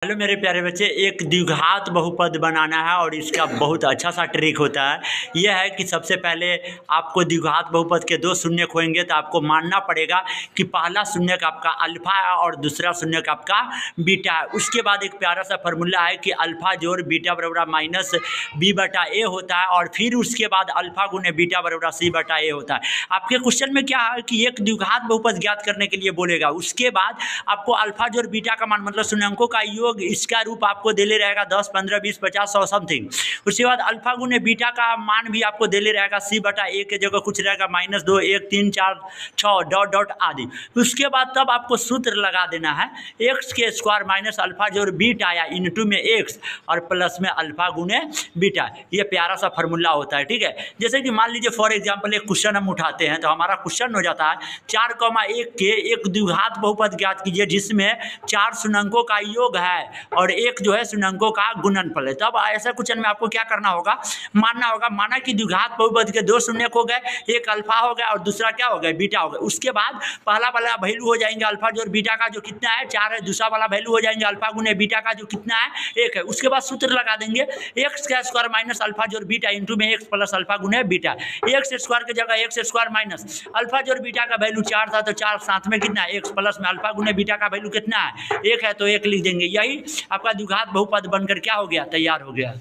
Hello मेरे प्यारे बच्चे, एक द्विघात बहुपद बनाना है और इसका बहुत अच्छा सा ट्रिक होता है। यह है कि सबसे पहले आपको द्विघात बहुपद के दो शून्यक होंगे तो आपको मानना पड़ेगा कि पहला शून्यक आपका अल्फा है और दूसरा शून्यक आपका बीटा है। उसके बाद एक प्यारा सा फॉर्मूला है कि अल्फा जोड़ बीटा बराबर माइनस बी बटा ए होता है और फिर उसके बाद अल्फा गुने बीटा बराबर सी बटा ए होता है। आपके क्वेश्चन में क्या है कि एक द्विघात बहुपद ज्ञात करने के लिए बोलेगा, उसके बाद आपको अल्फा जोड़ बीटा का मान मतलब शून्यंकों का योग, इसका रूप आपको दे ले रहेगा 10, 15, 20, 50, 100 समथिंग। उसके बाद अल्फा गुने बीटा का मान भी आपको दे ले रहेगा सी बटा ए के जगह कुछ रहेगा -2, 1, 3, 4, 6 डॉट डॉट आदि। उसके बाद तब आपको सूत्र लगा देना है एक्स के स्क्वायर माइनस अल्फा जोड़ बीटा या इनटू में एक्स और प्लस में अल्फा गुने बीटा। ये प्यारा सा फॉर्मूला होता है, ठीक है। जैसे कि मान लीजिए फॉर एग्जाम्पल एक क्वेश्चन हम उठाते हैं तो हमारा क्वेश्चन हो जाता है 4,1 के एक द्विघात बहुपद ज्ञात कीजिए जिसमें 4 शून्यंकों का योग है और एक जो है शून्यंकों का गुणनफल है। तब ऐसा क्वेश्चन में आपको क्या करना होगा, मानना होगा, माना कि द्विघात बहुपद के दो शून्यक हो गए, एक अल्फा हो गया और दूसरा क्या हो गया, बीटा हो गया। उसके बाद पहला वाला वैल्यू हो जाएंगे अल्फा जोड़ बीटा का जो कितना है 4 है, दूसरा वाला वैल्यू हो जाएंगे अल्फा गुने बीटा का जो कितना है 1 है। उसके बाद सूत्र लगा देंगे एक्स का स्क्वायर माइनस अल्फा जोड़ बीटा इंटू में एक्स प्लस अल्फा गुने बीटा। एक्स स्क्वायर की जगह एक्स स्क्वायर माइनस अल्फा जोड़ बीटा का वैल्यू 4 था तो 4 साथ में कितना है एक्स प्लस में अल्फा गुने बीटा का वैल्यू कितना है 1 है तो 1 लिख देंगे। यही आपका द्विघात बहुपद बनकर क्या हो गया, तैयार हो गया।